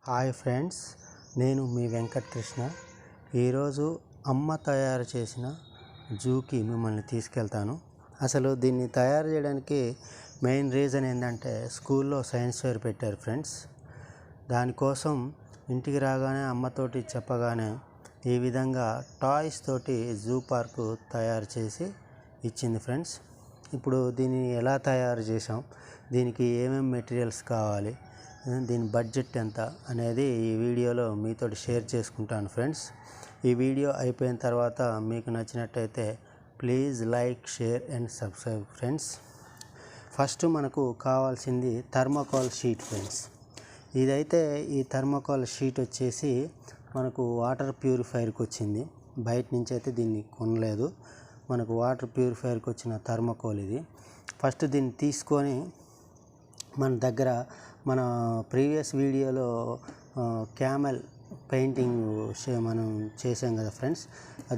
Hi friends, నేను మీ వెంకటకృష్ణ. ఈరోజు అమ్మ తయారు చేసిన జూకి మిమ్మల్ని తీసుకెళ్తాను. అసలు దీన్ని తయారు చేయడానికి మెయిన్ రీజన్ ఏంటంటే స్కూల్లో సైన్స్ ఫేర్ పెట్టారు ఫ్రెండ్స్. దానికోసం ఇంటికి రాగానే అమ్మతోటి చెప్పగానే ఈ విధంగా టాయ్స్ తోటి జూ పార్కు తయారు చేసి ఇచ్చింది ఫ్రెండ్స్. ఇప్పుడు దీన్ని ఎలా తయారు చేసాం, దీనికి ఏమేమి మెటీరియల్స్ కావాలి, దీని బడ్జెట్ ఎంత అనేది ఈ వీడియోలో మీతో షేర్ చేసుకుంటాను ఫ్రెండ్స్. ఈ వీడియో అయిపోయిన తర్వాత మీకు నచ్చినట్టయితే please like, share and subscribe friends. First మనకు కావాల్సింది థర్మోకోల్ షీట్ ఫ్రెండ్స్. ఇదైతే ఈ థర్మోకోల్ షీట్ వచ్చేసి మనకు వాటర్ ప్యూరిఫైర్కి వచ్చింది. బయట నుంచి అయితే దీన్ని కొనలేదు, మనకు వాటర్ ప్యూరిఫైర్కి వచ్చిన థర్మోకోల్ ఇది. ఫస్ట్ దీన్ని తీసుకొని మన ప్రీవియస్ వీడియోలో క్యామెల్ పెయింటింగ్ మనం చేసాం కదా ఫ్రెండ్స్,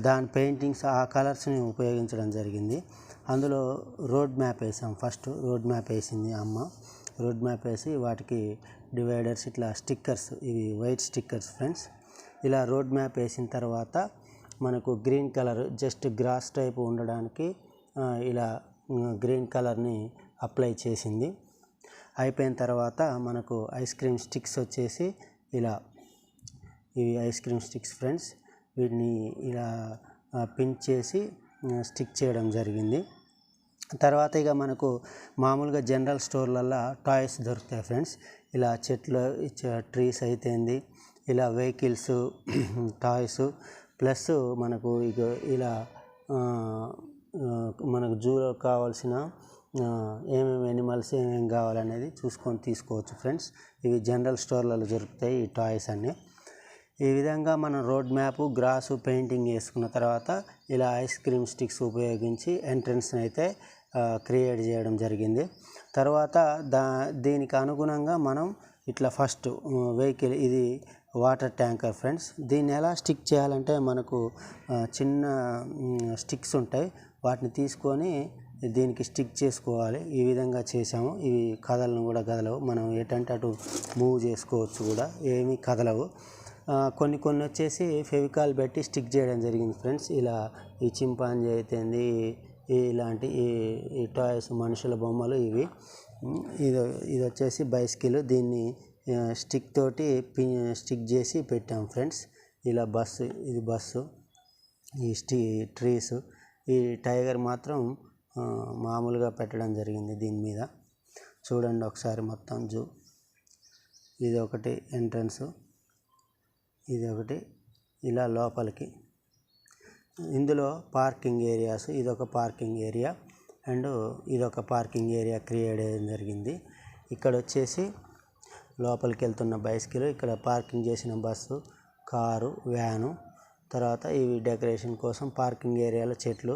దాని పెయింటింగ్స్ ఆ కలర్స్ని ఉపయోగించడం జరిగింది. అందులో రోడ్ మ్యాప్ వేసాం. ఫస్ట్ రోడ్ మ్యాప్ వేసింది అమ్మ. రోడ్ మ్యాప్ వేసి వాటికి డివైడర్స్, ఇట్లా స్టిక్కర్స్, ఇవి వైట్ స్టిక్కర్స్ ఫ్రెండ్స్. ఇలా రోడ్ మ్యాప్ వేసిన తర్వాత మనకు green colour, just grass type ఉండడానికి ఇలా గ్రీన్ కలర్ని అప్లై చేసింది. అయిపోయిన తర్వాత మనకు ఐస్ క్రీమ్ స్టిక్స్ వచ్చేసి ఇలా, ఇవి ఐస్ క్రీమ్ స్టిక్స్ ఫ్రెండ్స్. వీటిని ఇలా పిన్ చేసి స్టిక్ చేయడం జరిగింది. తర్వాత ఇక మనకు మామూలుగా జనరల్ స్టోర్లలో టాయ్స్ దొరుకుతాయి ఫ్రెండ్స్. ఇలా చెట్లు, ట్రీస్ అయితేంది, ఇలా వెహికల్స్, టాయ్స్, ప్లస్ మనకు ఇక ఇలా మనకు జూలో కావాల్సిన ఏమేమి యానిమల్స్ ఏమేమి కావాలనేది చూసుకొని తీసుకోవచ్చు ఫ్రెండ్స్. ఇవి జనరల్ స్టోర్లలో దొరుకుతాయి ఈ టాయ్స్ అన్నీ. ఈ విధంగా మనం రోడ్ మ్యాప్, గ్రాసు, పెయింటింగ్ వేసుకున్న తర్వాత ఇలా ఐస్ క్రీమ్ స్టిక్స్ ఉపయోగించి ఎంట్రన్స్ని అయితే క్రియేట్ చేయడం జరిగింది. తర్వాత దీనికి అనుగుణంగా మనం ఇట్లా ఫస్ట్ వెహికల్, ఇది వాటర్ ట్యాంకర్ ఫ్రెండ్స్. దీన్ని ఎలా స్టిక్ చేయాలంటే మనకు చిన్న స్టిక్స్ ఉంటాయి, వాటిని తీసుకొని దీనికి స్టిక్ చేసుకోవాలి. ఈ విధంగా చేసాము. ఇవి కదలను కూడా కదలవు, మనం ఎటంటే అటు మూవ్ చేసుకోవచ్చు కూడా, ఏమీ కదలవు. కొన్ని వచ్చేసి ఫెవికాల్ పెట్టి స్టిక్ చేయడం జరిగింది ఫ్రెండ్స్. ఇలా ఈ చింపాంజీ అయితేంది, ఇలాంటి ఈ టాయ్స్, మనుషుల బొమ్మలు ఇవి. ఇది వచ్చేసి బైసికల్, దీన్ని స్టిక్ తోటి స్టిక్ చేసి పెట్టాం ఫ్రెండ్స్. ఇలా బస్సు, ఇది బస్సు, ఈ ట్రీస్, ఈ టైగర్ మాత్రం మామూలుగా పెట్టడం జరిగింది దీని మీద. చూడండి ఒకసారి మొత్తం జూ. ఇది ఒకటి ఎంట్రన్స్, ఇది ఒకటి ఇలా లోపలికి. ఇందులో పార్కింగ్ ఏరియాస్, ఇదొక పార్కింగ్ ఏరియా అండ్ ఇదొక పార్కింగ్ ఏరియా క్రియేట్ చేయడం జరిగింది. ఇక్కడ వచ్చేసి లోపలికి వెళ్తున్న బైసికల్, ఇక్కడ పార్కింగ్ చేసిన బస్సు, కారు, వ్యాను. తర్వాత ఇవి డెకరేషన్ కోసం పార్కింగ్ ఏరియాలో చెట్లు.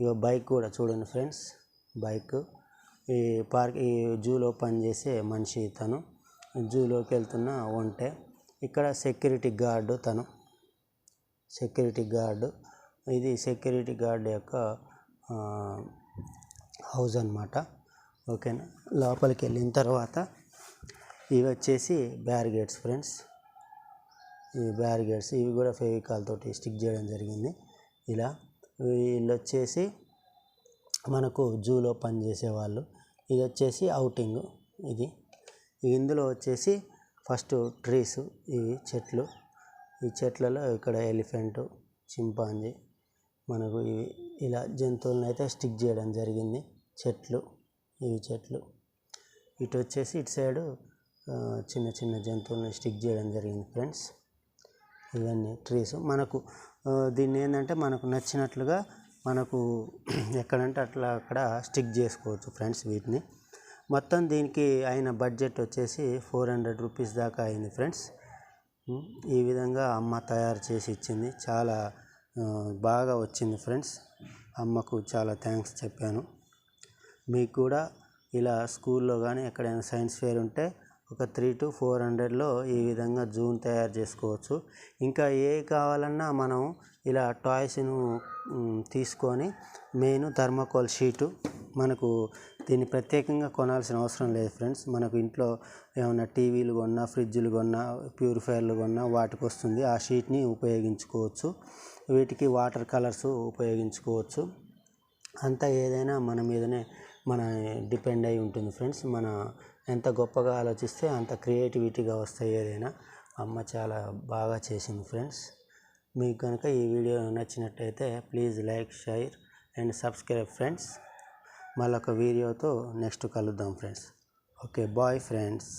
ఇక బైక్ కూడా చూడండి ఫ్రెండ్స్, బైక్. ఈ జూలో పనిచేసే మనిషి తను, జూలోకి వెళ్తున్న ఒంటె. ఇక్కడ సెక్యూరిటీ గార్డు, తను సెక్యూరిటీ గార్డు. ఇది సెక్యూరిటీ గార్డ్ యొక్క హౌస్ అన్నమాట. ఓకేనా. లోపలికి వెళ్ళిన తర్వాత ఇవి వచ్చేసి బ్యారిగేట్స్ ఫ్రెండ్స్. ఈ బ్యారిగేట్స్, ఇవి కూడా ఫెవికాల్ తోటి స్టిక్ చేయడం జరిగింది. ఇలా వీళ్ళు వచ్చేసి మనకు జూలో పనిచేసే వాళ్ళు. ఇది వచ్చేసి అవుటింగ్. ఇది ఇందులో వచ్చేసి ఫస్ట్ ట్రీస్, ఇవి చెట్లు. ఈ చెట్లలో ఇక్కడ ఎలిఫెంటు, చింపాంజీ, మనకు ఇవి ఇలా జంతువులను అయితే స్టిక్ చేయడం జరిగింది. చెట్లు, ఇవి చెట్లు. ఇటు వచ్చేసి ఇటు సైడు చిన్న చిన్న జంతువులను స్టిక్ చేయడం జరిగింది ఫ్రెండ్స్. ఇవన్నీ ట్రీస్. మనకు దీన్ని ఏంటంటే మనకు నచ్చినట్లుగా మనకు ఎక్కడంటే అక్కడ స్టిక్ చేసుకోవచ్చు ఫ్రెండ్స్ వీటిని. మొత్తం దీనికి అయిన బడ్జెట్ వచ్చేసి 400 రూపీస్ దాకా అయింది ఫ్రెండ్స్. ఈ విధంగా అమ్మ తయారు చేసి ఇచ్చింది. చాలా బాగా వచ్చింది ఫ్రెండ్స్. అమ్మకు చాలా థ్యాంక్స్ చెప్పాను. మీకు కూడా ఇలా స్కూల్లో కానీ ఎక్కడైనా సైన్స్ ఫేర్ ఉంటే ఒక 300 to 400లో ఈ విధంగా జూన్ తయారు చేసుకోవచ్చు. ఇంకా ఏ కావాలన్నా మనం ఇలా టాయ్స్ను తీసుకొని మెయిన్ థర్మోకోల్ షీటు, మనకు దీన్ని ప్రత్యేకంగా కొనాల్సిన అవసరం లేదు ఫ్రెండ్స్. మనకు ఇంట్లో ఏమైనా టీవీలు కొన్నా, ఫ్రిడ్జ్లు కొన్నా, ప్యూరిఫైయర్లు కొన్నా వాటికి వస్తుంది. ఆ షీట్ని ఉపయోగించుకోవచ్చు. వీటికి వాటర్ కలర్స్ ఉపయోగించుకోవచ్చు. అంతా ఏదైనా మన మీదనే డిపెండ్ అయి ఉంటుంది ఫ్రెండ్స్. మన ఎంత గొప్పగా ఆలోచిస్తే అంత క్రియేటివిటీగా వస్తాయి ఏదైనా. అమ్మ చాలా బాగా చేసింది ఫ్రెండ్స్. మీకు కనుక ఈ వీడియో నచ్చినట్టయితే please like, share and subscribe friends. మళ్ళొక వీడియోతో నెక్స్ట్ కలుద్దాం ఫ్రెండ్స్. Okay, bye friends.